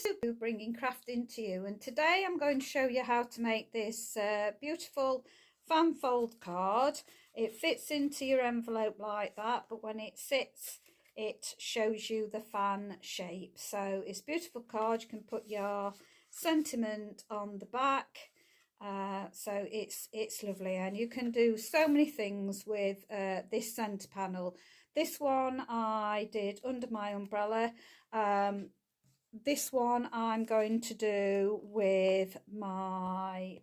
Sue, bringing crafting to you, and today I'm going to show you how to make this beautiful fan fold card. It fits into your envelope like that, but when it sits it shows you the fan shape. So it's a beautiful card. You can put your sentiment on the back, so it's lovely, and you can do so many things with this centre panel. This one I did under my umbrella. This one I'm going to do with my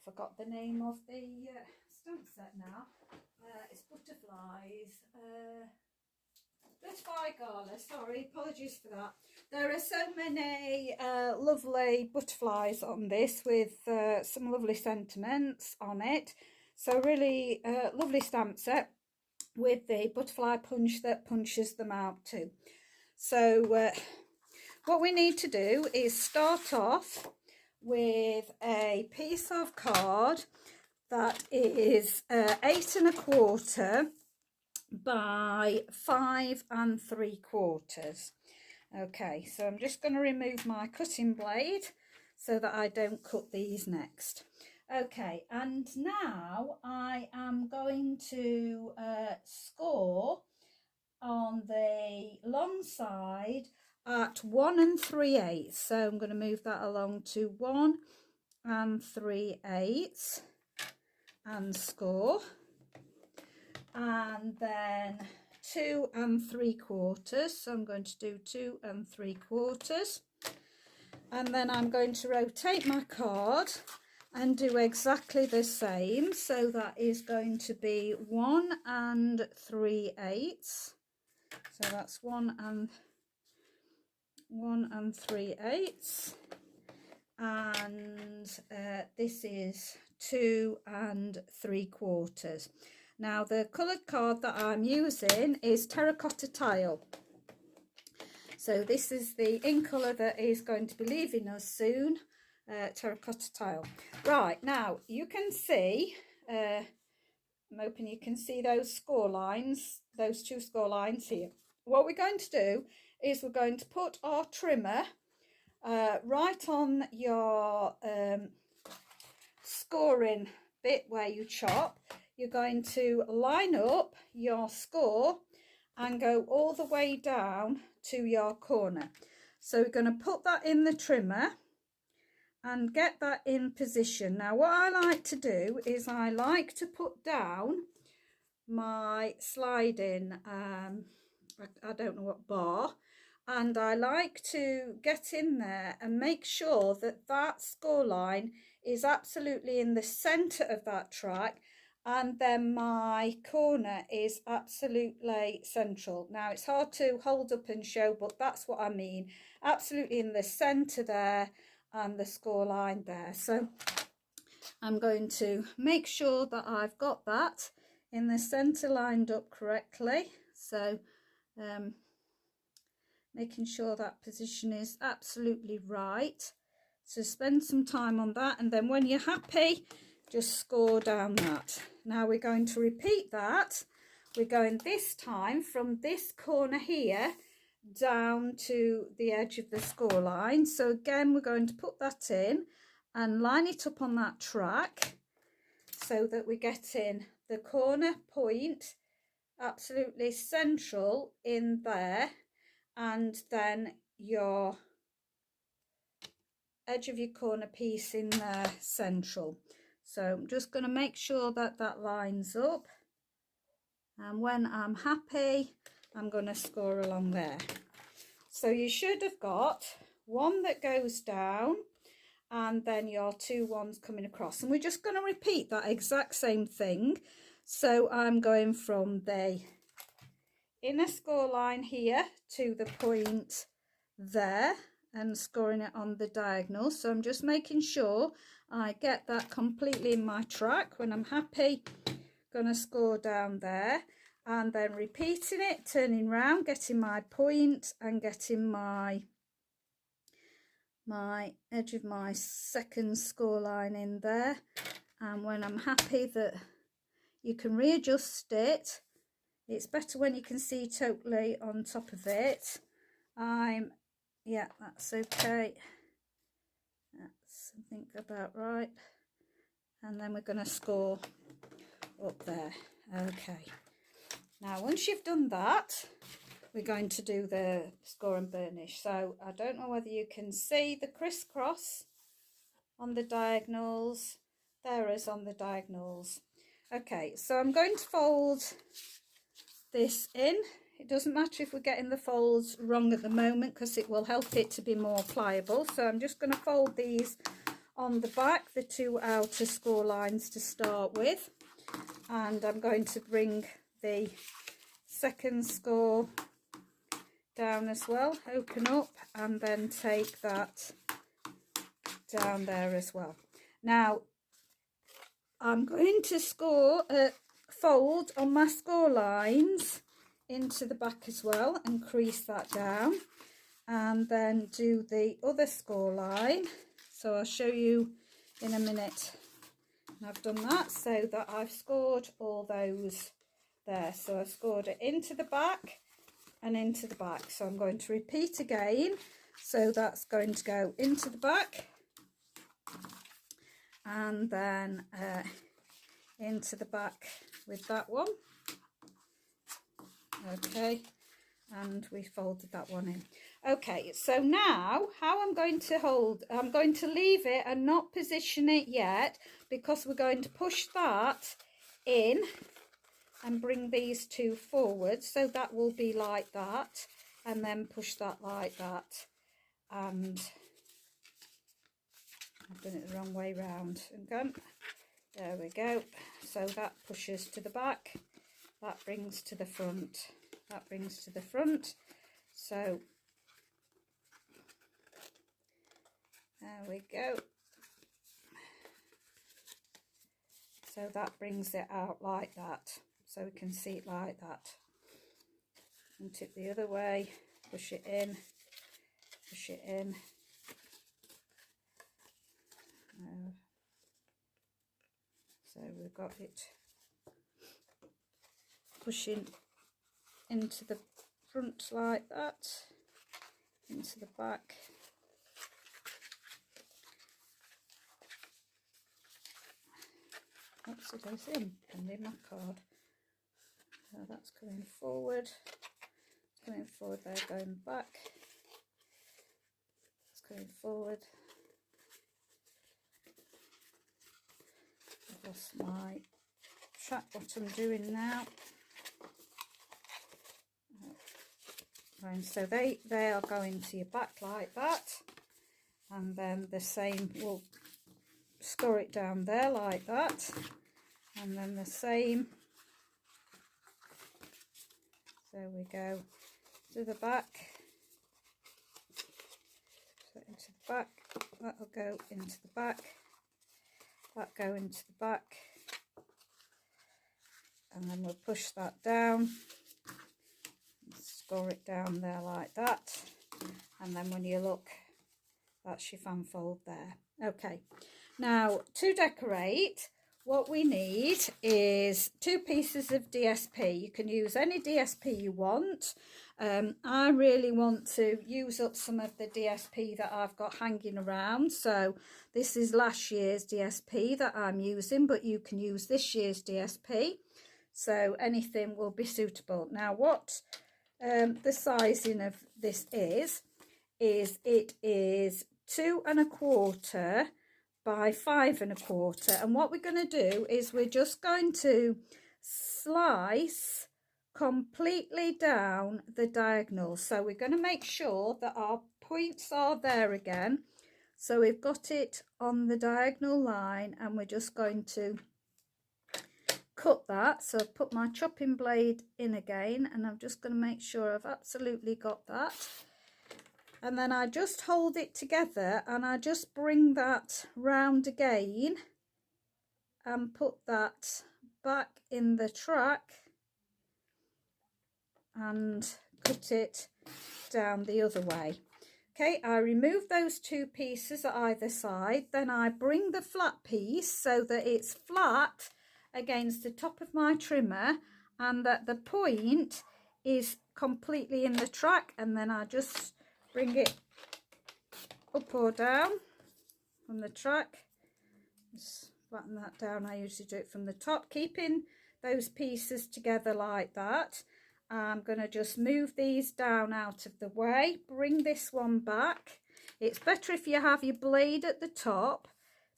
forgot the name of the stamp set now. It's butterflies, butterfly gala, sorry, apologies for that. There are so many lovely butterflies on this with some lovely sentiments on it. So really lovely stamp set with the butterfly punch that punches them out too. So what we need to do is start off with a piece of card that is 8 1/4 by 5 3/4. Okay, so I'm just going to remove my cutting blade so that I don't cut these next. Okay, and now I am going to score on the long side at 1 3/8. So I'm going to move that along to 1 3/8 and score, and then 2 3/4. So I'm going to do 2 3/4, and then I'm going to rotate my card and do exactly the same. So that is going to be 1 3/8. So that's 1 3/8, and this is 2 3/4. Now the coloured card that I'm using is terracotta tile. So this is the ink colour that is going to be leaving us soon, terracotta tile. Right, now you can see, I'm hoping you can see those score lines, those 2 score lines here. What we're going to do is we're going to put our trimmer right on your scoring bit where you chop. You're going to line up your score and go all the way down to your corner. So we're going to put that in the trimmer and get that in position. Now what I like to do is I like to put down my sliding I don't know what bar, and I like to get in there and make sure that that score line is absolutely in the center of that track, and then my corner is absolutely central. Now it's hard to hold up and show, but that's what I mean, absolutely in the center there and the score line there. So I'm going to make sure that I've got that in the center lined up correctly. So making sure that position is absolutely right. So spend some time on that, and then when you're happy, just score down that. Now we're going to repeat that. We're going this time from this corner here down to the edge of the score line. So again, we're going to put that in and line it up on that track so that we get in the corner point absolutely central in there, and then your edge of your corner piece in there central. So I'm just going to make sure that that lines up, and when I'm happy I'm going to score along there. So you should have got one that goes down and then your 2 ones coming across, and we're just going to repeat that exact same thing. So I'm going from the inner score line here to the point there and scoring it on the diagonal. So I'm just making sure I get that completely in my track. When I'm happy, going to score down there, and then repeating it, turning round, getting my point and getting my edge of my second score line in there. And when I'm happy that you can readjust it, it's better when you can see totally on top of it, Yeah, that's okay. That's, I think, about right. And then we're going to score up there. Okay. Now, once you've done that, we're going to do the score and burnish. So I don't know whether you can see the crisscross on the diagonals. There is on the diagonals. Okay, so I'm going to fold this in. It doesn't matter if we're getting the folds wrong at the moment because it will help it to be more pliable. So I'm just going to fold these on the back, the two outer score lines to start with. And I'm going to bring the second score down as well, open up, and then take that down there as well. Now, I'm going to fold on my score lines into the back as well and crease that down, and then do the other score line. So I'll show you in a minute. And I've done that so that I've scored all those there. So I've scored it into the back and into the back. So I'm going to repeat again. So that's going to go into the back and then into the back with that one. Okay, and we folded that one in. Okay, so now how I'm going to leave it and not position it yet, because we're going to push that in and bring these two forward. So that will be like that, and then push that like that. And I've done it the wrong way round. Again, there we go. So that pushes to the back, that brings to the front, that brings to the front. So there we go. So that brings it out like that. So we can see it like that. And tip the other way, push it in, push it in. So we've got it pushing into the front like that, into the back. Oops, it goes in my card. So that's coming forward. It's coming forward there, going back. It's going forward. I've lost my track what I'm doing now. And so they are going to your back like that, and then the same, we'll score it down there like that, and then the same. There we go, to the back, so into the back, that'll go into the back, that go into the back, and then we'll push that down, score it down there like that, and then when you look, that's your fan fold there. Okay, now to decorate, what we need is 2 pieces of DSP. You can use any DSP you want. I really want to use up some of the DSP that I've got hanging around. So this is last year's DSP that I'm using, but you can use this year's DSP. So anything will be suitable. Now what the sizing of this is it is 2 1/4 by 5 1/4, and what we're going to do is we're just going to slice completely down the diagonal. So we're going to make sure that our points are there again, so we've got it on the diagonal line, and we're just going to cut that. So I've put my chopping blade in again, and I'm just going to make sure I've absolutely got that. And then I just hold it together, and I just bring that round again and put that back in the track and cut it down the other way. Okay, I remove those 2 pieces at either side, then I bring the flat piece so that it's flat against the top of my trimmer, and that the point is completely in the track, and then I just bring it up or down from the track. Just flatten that down. I usually do it from the top, keeping those pieces together like that. I'm going to just move these down out of the way, bring this one back. It's better if you have your blade at the top,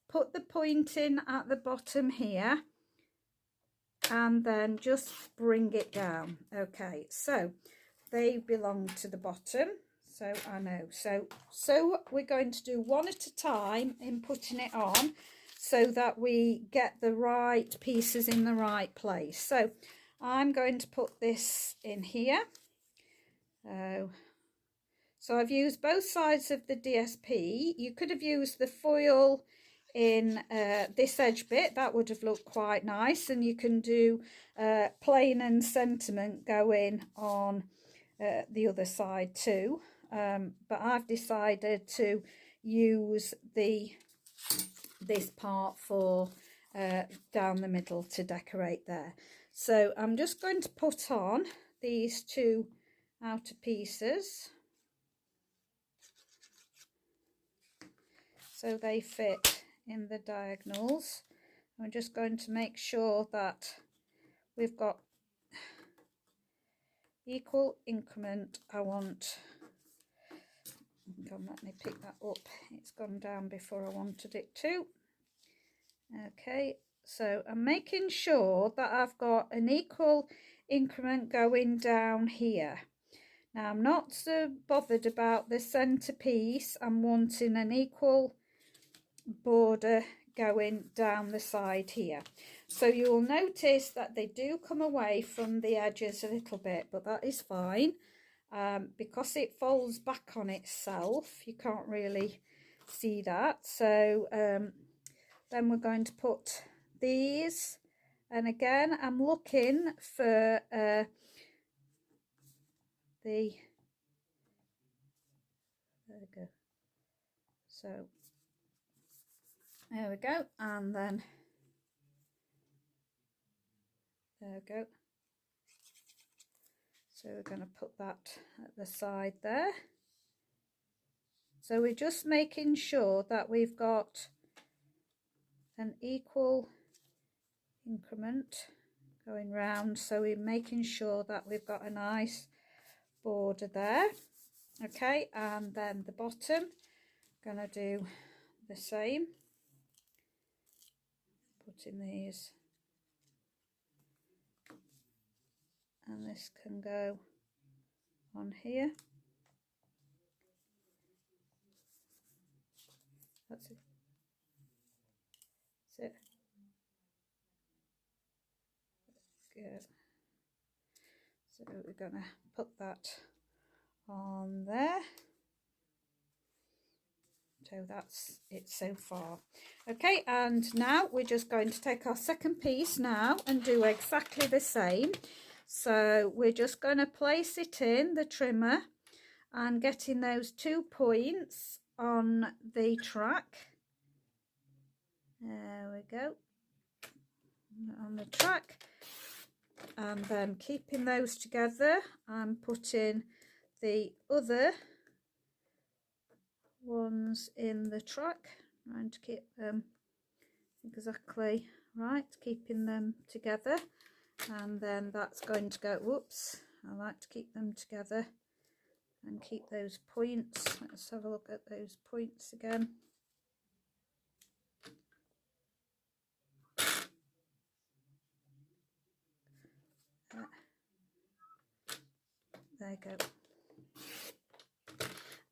put the point in at the bottom here, and then just bring it down. Okay, so they belong to the bottom, so I know. So we're going to do one at a time in putting it on, so that we get the right pieces in the right place. So I'm going to put this in here. So I've used both sides of the DSP. You could have used the foil in this edge bit. That would have looked quite nice, and you can do plain and sentiment going on the other side too. But I've decided to use this part for down the middle to decorate there. So I'm just going to put on these two outer pieces so they fit in the diagonals. I'm just going to make sure that we've got equal increment. I want, let me pick that up, it's gone down before I wanted it to. Okay, so I'm making sure that I've got an equal increment going down here. Now I'm not so bothered about the centre piece. I'm wanting an equal border going down the side here. So you'll notice that they do come away from the edges a little bit, but that is fine. Because it folds back on itself, you can't really see that. So then we're going to put these, and again I'm looking for there we go. So there we go, and then there we go. So we're going to put that at the side there. So we're just making sure that we've got an equal increment going round. So we're making sure that we've got a nice border there. Okay, and then the bottom, going to do the same. Putting these, and this can go on here. That's it. That's it. Good. So we're going to put that on there. So that's it so far. Okay, and now we're just going to take our second piece now and do exactly the same. So we're just going to place it in the trimmer and getting those 2 points on the track. There we go, on the track, and then keeping those together, I'm putting the other ones in the track, trying to keep them exactly right, keeping them together. And then that's going to go, whoops, I like to keep them together and keep those points. Let's have a look at those points again. There you go.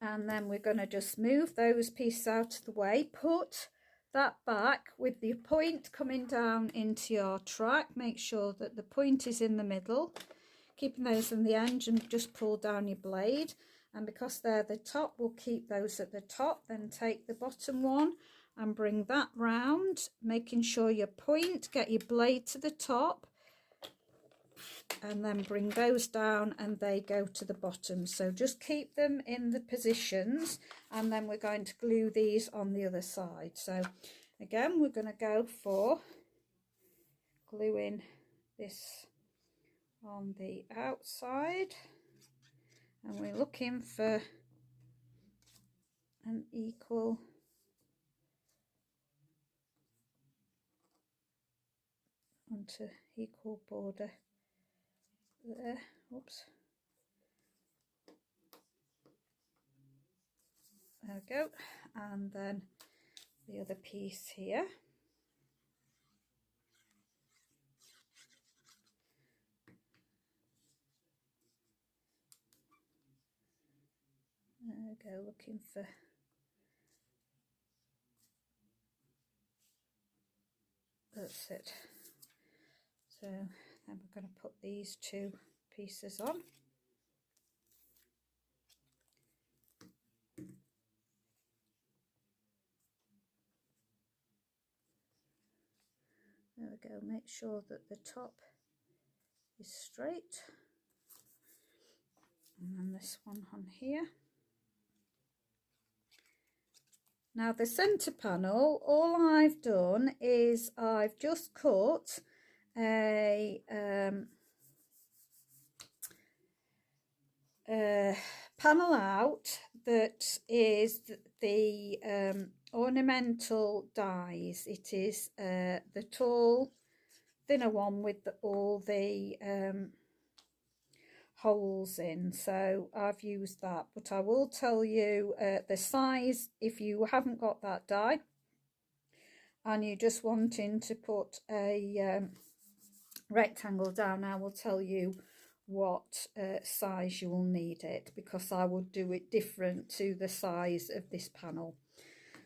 And then we're going to just move those pieces out of the way, put that back with the point coming down into your track. Make sure that the point is in the middle, keeping those in the end, and just pull down your blade. And because they're the top, we'll keep those at the top. Then take the bottom one and bring that round, making sure your point, get your blade to the top, and then bring those down and they go to the bottom. So just keep them in the positions, and then we're going to glue these on the other side. So again, we're going to go for gluing this on the outside. and we're looking for an equal onto equal border there. Oops. There we go. And then the other piece here. There we go, looking for that's it. So then we're going to put these two pieces on. There we go, make sure that the top is straight. And then this one on here. Now the centre panel, all I've done is I've just cut a panel out that is the ornamental dies. It is the tall, thinner one with all the holes in, so I've used that, but I will tell you the size if you haven't got that die and you're just wanting to put a rectangle down. I will tell you what size you will need it, because I will do it different to the size of this panel.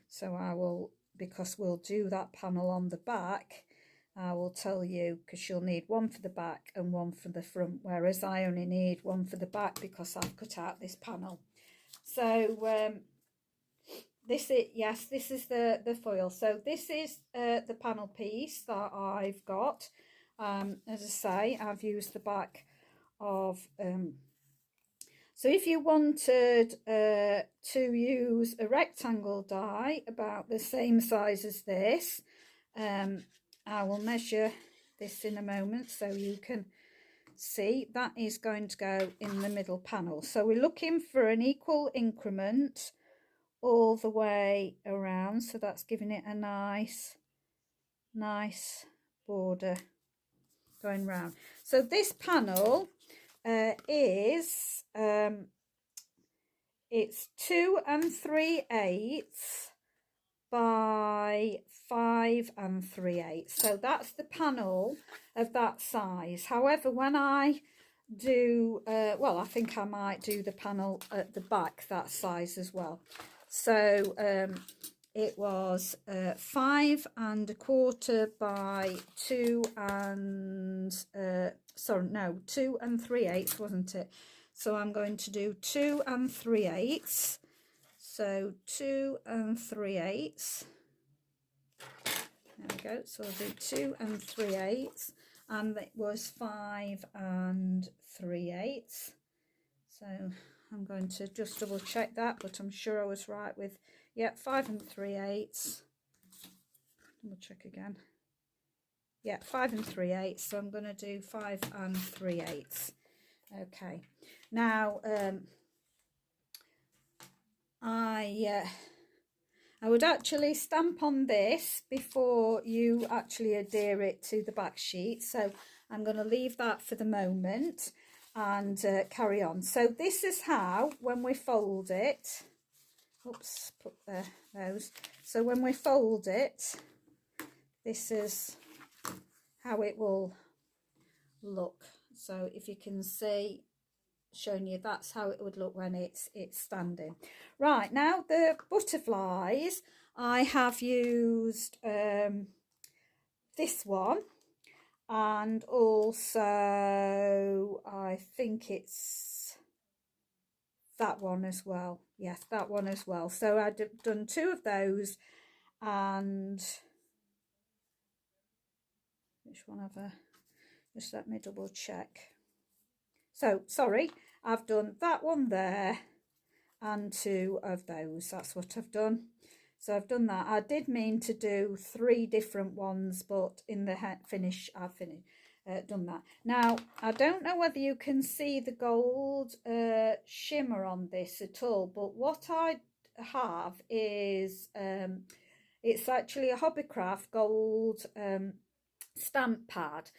So I will, because we'll do that panel on the back, I will tell you, because you'll need one for the back and one for the front, whereas I only need one for the back because I've cut out this panel. So this is, yes, this is the foil. So this is the panel piece that I've got. As I say, I've used the back of so if you wanted to use a rectangle die about the same size as this, I will measure this in a moment so you can see that is going to go in the middle panel. So we're looking for an equal increment all the way around, so that's giving it a nice border going round. So this panel is it's 2 3/8 by 5 3/8. So that's the panel of that size. However, when I do well, I think I might do the panel at the back that size as well. So it was 5 1/4 by 2 3/8, wasn't it? So I'm going to do 2 3/8. So 2 3/8. There we go. So I'll do 2 3/8, and it was 5 3/8. So I'm going to just double check that, but I'm sure I was right with, yeah, 5 3/8. Double check again. Yeah, 5 3/8. So I'm going to do 5 3/8. Okay. Now I would actually stamp on this before you actually adhere it to the back sheet, so I'm going to leave that for the moment and carry on. So this is how, when we fold it, oops, put those. So when we fold it, this is how it will look. So if you can see, showing you, that's how it would look when it's standing. Right, now the butterflies, I have used this one, and also I think it's that one as well. Yes, that one as well. So I've done 2 of those, and which one have I, just let me double check. So, sorry, I've done that one there and 2 of those. That's what I've done. So I've done that. I did mean to do 3 different ones, but in the finish, done that. Now, I don't know whether you can see the gold shimmer on this at all, but what I have is it's actually a Hobbycraft gold stamp pad,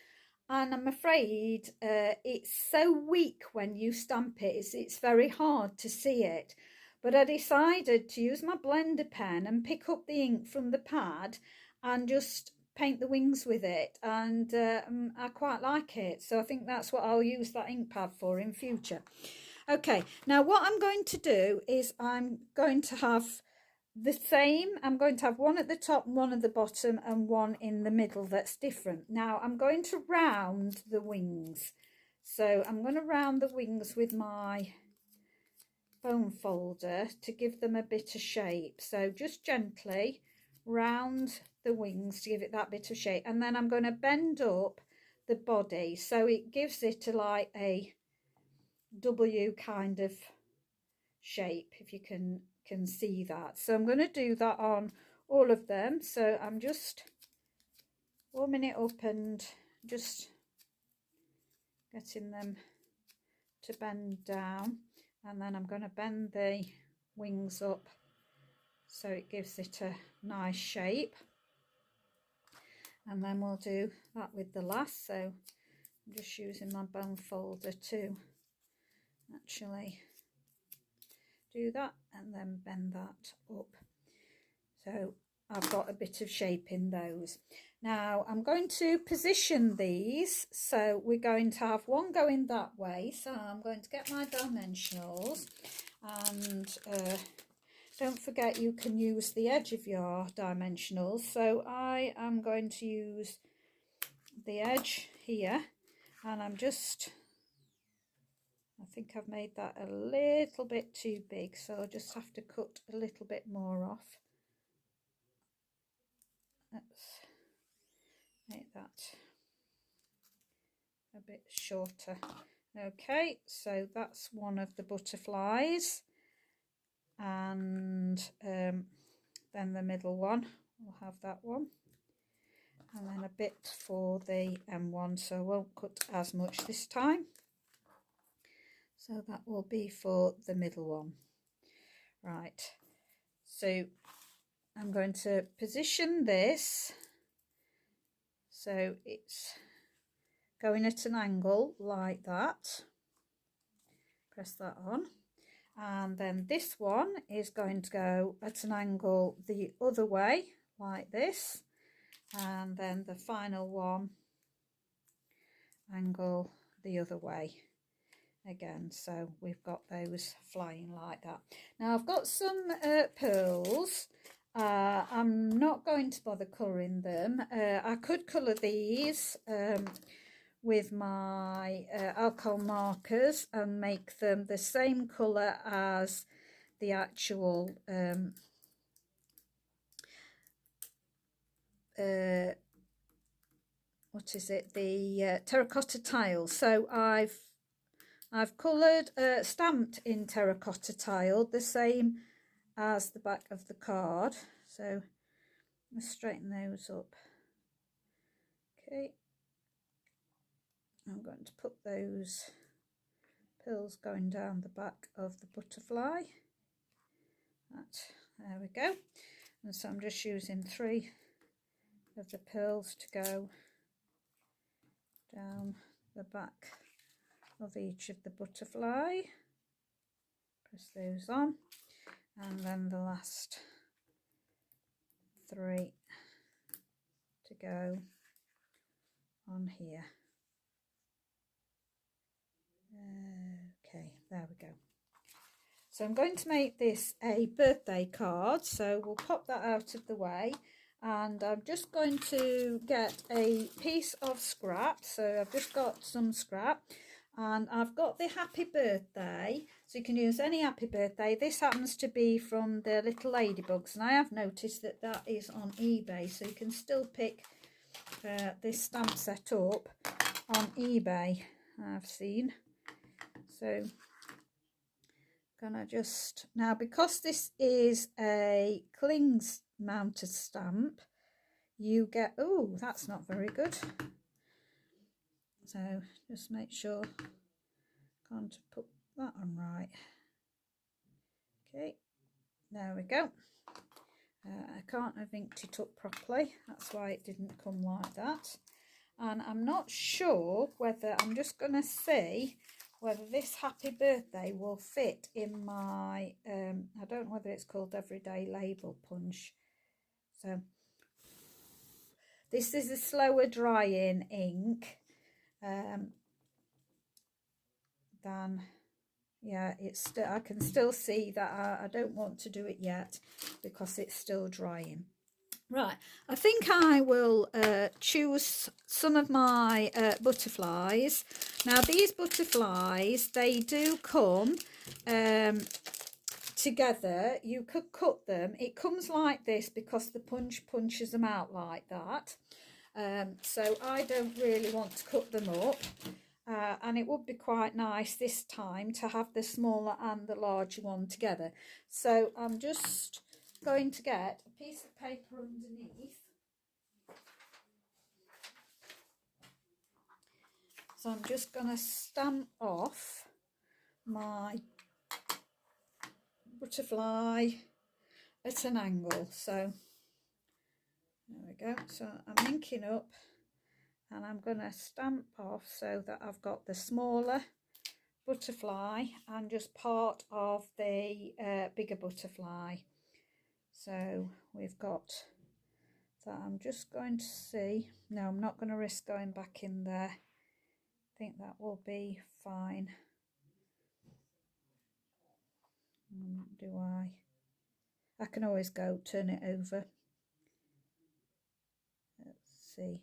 and I'm afraid it's so weak when you stamp it, it's very hard to see it. But I decided to use my blender pen and pick up the ink from the pad and just paint the wings with it, and I quite like it, so I think that's what I'll use that ink pad for in future. Okay, now what I'm going to do is I'm going to have the same. I'm going to have one at the top, one at the bottom, and one in the middle that's different. Now I'm going to round the wings, so I'm going to round the wings with my foam folder to give them a bit of shape. So just gently round the wings to give it that bit of shape, and then I'm going to bend up the body so it gives it like a W kind of shape, if you can see that. So I'm going to do that on all of them. So I'm just warming it up and just getting them to bend down, and then I'm going to bend the wings up so it gives it a nice shape, and then we'll do that with the last. So I'm just using my bone folder to actually do that and then bend that up, so I've got a bit of shape in those. Now I'm going to position these, so we're going to have one going that way, so I'm going to get my dimensionals, and don't forget you can use the edge of your dimensionals. So I am going to use the edge here, and I think I've made that a little bit too big, so I'll just have to cut a little bit more off. Let's make that a bit shorter. Okay, so that's one of the butterflies, and then the middle one, we'll have that one, and then a bit for the M1, so I won't cut as much this time. So that will be for the middle one. Right, so I'm going to position this so it's going at an angle like that. Press that on, and then this one is going to go at an angle the other way like this, and then the final one angle the other way again. So we've got those flying like that. Now I've got some pearls. I'm not going to bother colouring them. I could colour these with my alcohol markers and make them the same colour as the actual what is it, the terracotta tiles. So I've coloured, stamped in terracotta tile, the same as the back of the card. So let's straighten those up. Okay, I'm going to put those pearls going down the back of the butterfly. There we go. And so I'm just using 3 of the pearls to go down the back of each of the butterfly. Press those on, and then the last 3 to go on here. Okay, there we go. So I'm going to make this a birthday card, so we'll pop that out of the way, and I'm just going to get a piece of scrap. So I've just got some scrap, and I've got the happy birthday, so you can use any happy birthday. This happens to be from the little ladybugs, and I have noticed that that is on eBay, so you can still pick this stamp set up on eBay, I've seen. So gonna just, now because this is a clings mounted stamp, you get, oh, that's not very good. So just make sure, can't put that on right. Okay, there we go. I can't have inked it up properly, that's why it didn't come like that. And I'm not sure whether, I'm just going to see whether this happy birthday will fit in my, I don't know whether it's called everyday label punch. So this is a slower drying ink than, yeah, it's still, I can still see that I don't want to do it yet because it's still drying. Right, I think I will choose some of my butterflies. Now these butterflies, they do come together. You could cut them. It comes like this because the punch punches them out like that. So I don't really want to cut them up. And it would be quite nice this time to have the smaller and the larger one together. So I'm just going to get a piece of paper underneath. So I'm just going to stamp off my butterfly at an angle. So there we go. So I'm inking up and I'm going to stamp off so that I've got the smaller butterfly and just part of the bigger butterfly. So we've got that. I'm just going to see. No, I'm not going to risk going back in there. I think that will be fine. Do I can always go turn it over. Let's see.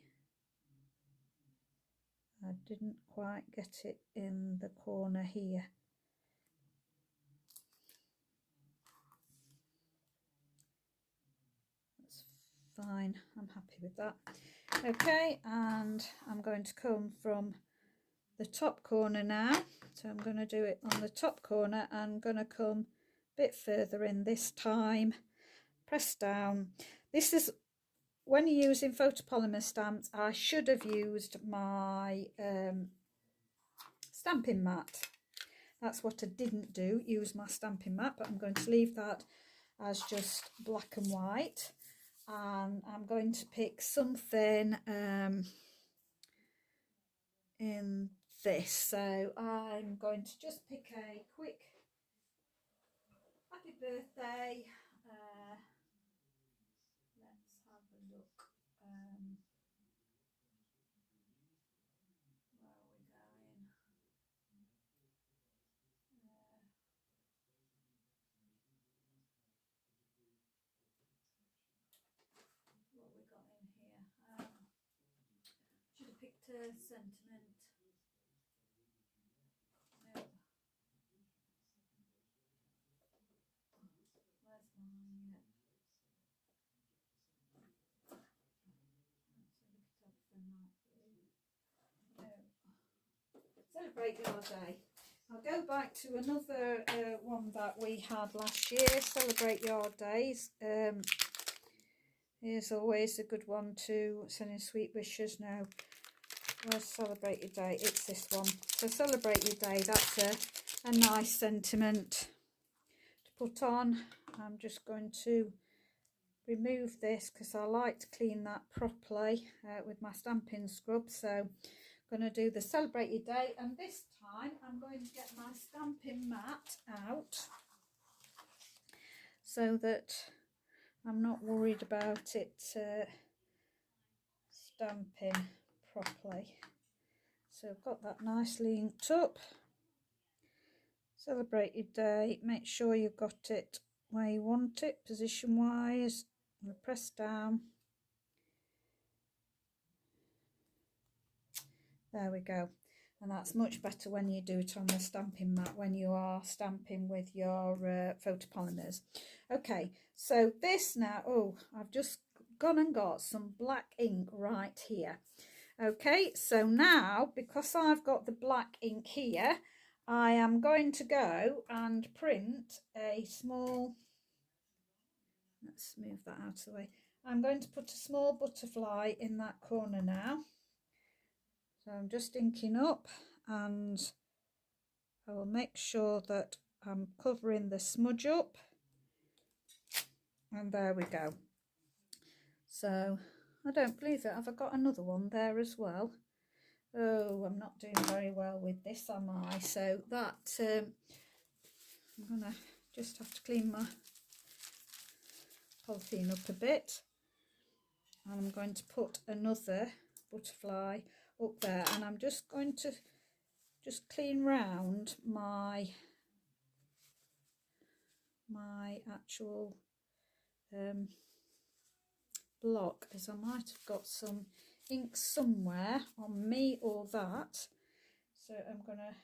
I didn't quite get it in the corner here. That's fine, I'm happy with that. Okay, and I'm going to come from the top corner now. So I'm going to do it on the top corner and I'm going to come a bit further in this time. Press down. This is when you're using photopolymer stamps. I should have used my stamping mat. That's what I didn't do, use my stamping mat, but I'm going to leave that as just black and white. And I'm going to pick something in this. So I'm going to just pick a quick happy birthday. Let's have a look. Where are we going? What we got in here? Should have picked a sentiment. No. Where's my? Celebrate Your Day. I'll go back to another one that we had last year, Celebrate Your Days. Here's always a good one to sending sweet wishes. Now, where's Celebrate Your Day? It's this one. So Celebrate Your Day, that's a nice sentiment to put on. I'm just going to remove this because I like to clean that properly with my stamping scrub. So I'm going to do the Celebrate Your Day, and this time I'm going to get my stamping mat out so that I'm not worried about it stamping properly. So I've got that nicely inked up. Celebrate Your Day, make sure you've got it where you want it, position wise. I'm going to press down. There we go. And that's much better when you do it on the stamping mat, when you are stamping with your photopolymers. Okay, so this now, oh, I've just gone and got some black ink right here. Okay, so now, because I've got the black ink here, I am going to go and print a small, let's move that out of the way. I'm going to put a small butterfly in that corner now. So I'm just inking up, and I will make sure that I'm covering the smudge up, and there we go. So I don't believe it. Have I got another one there as well? Oh, I'm not doing very well with this, am I? So that I'm gonna just have to clean my polythene up a bit, and I'm going to put another butterfly up there, and I'm just going to clean round my actual block, as I might have got some ink somewhere on me or that. So I'm going to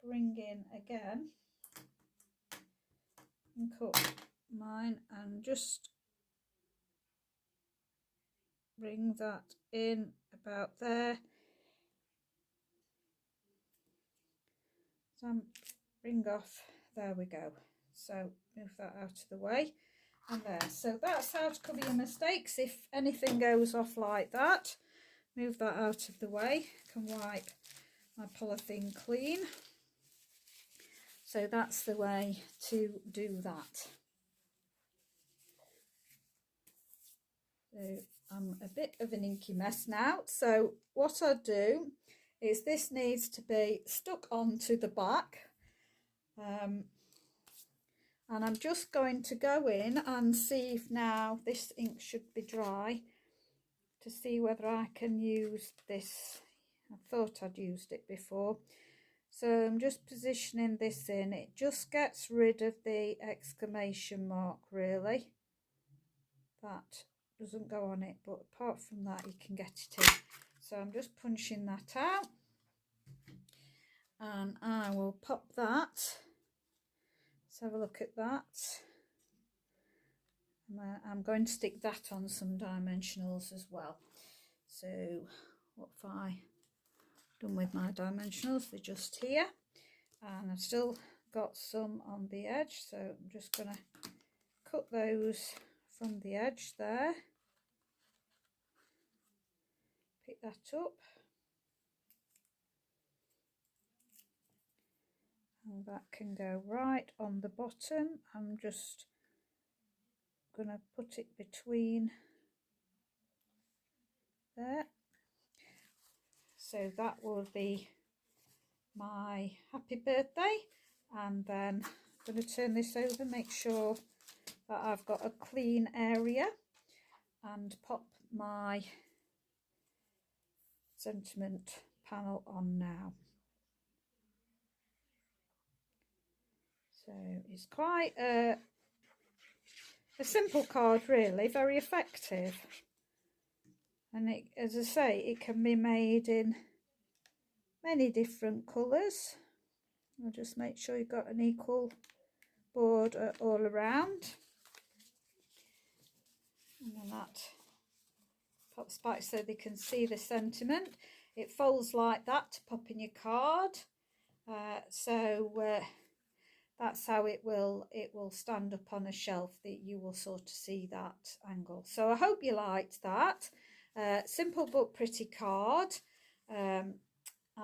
bring in again, ink up mine, and just bring that in about there. So bring off, there we go. So move that out of the way, and there. So that's how to cover your mistakes. If anything goes off like that, move that out of the way. I can wipe my polythene clean. So that's the way to do that. So I'm a bit of an inky mess now. So what I do is, this needs to be stuck onto the back. And I'm just going to go in and see if now this ink should be dry, to see whether I can use this. I thought I'd used it before. So I'm just positioning this in. It just gets rid of the exclamation mark, really. That doesn't go on it, but apart from that you can get it in. So I'm just punching that out, and I will pop that. Let's have a look at that. I'm going to stick that on some dimensionals as well. So what have I done with my dimensionals? They're just here, and I've still got some on the edge, so I'm just going to cut those from the edge there, pick that up, and that can go right on the bottom. I'm just going to put it between there. So that will be my happy birthday, and then I'm going to turn this over, make sure that I've got a clean area, and pop my sentiment panel on now. So it's quite a simple card, really, very effective, and it, as I say, it can be made in many different colours. I'll just make sure you've got an equal border all around, and then that pops back so they can see the sentiment. It folds like that to pop in your card, that's how it will stand up on a shelf, that you will sort of see that angle. So I hope you liked that. Simple but pretty card. I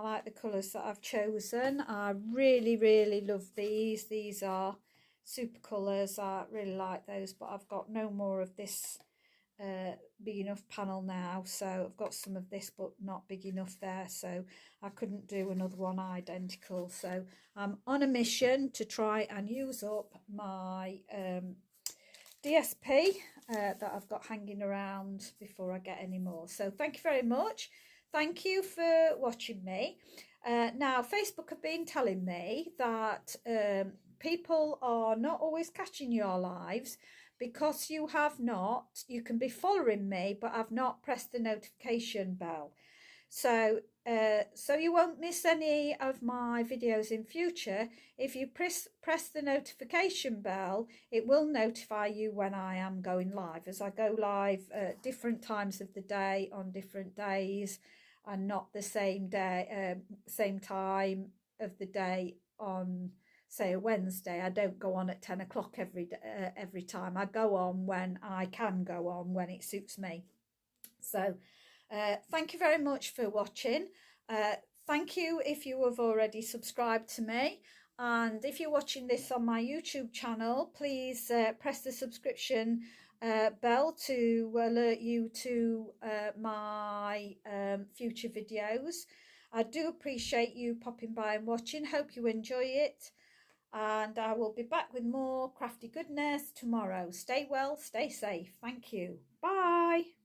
like the colours that I've chosen. I really love these. These are super colours. I really like those, but I've got no more of this big enough panel now, so I've got some of this but not big enough there, so I couldn't do another one identical. So I'm on a mission to try and use up my DSP that I've got hanging around before I get any more. So thank you very much. Thank you for watching me. Now, Facebook have been telling me that people are not always catching your lives because you can be following me, but I've not pressed the notification bell. So you won't miss any of my videos in future. If you press the notification bell, it will notify you when I am going live, as I go live at different times of the day on different days, and not the same day, same time of the day on, say, a Wednesday. I don't go on at 10 o'clock every time. I go on when I can go on, when it suits me. So Thank you very much for watching. Thank you if you have already subscribed to me. And if you're watching this on my YouTube channel, please press the subscription bell to alert you to my future videos. I do appreciate you popping by and watching. Hope you enjoy it. And I will be back with more crafty goodness tomorrow. Stay well, stay safe. Thank you. Bye.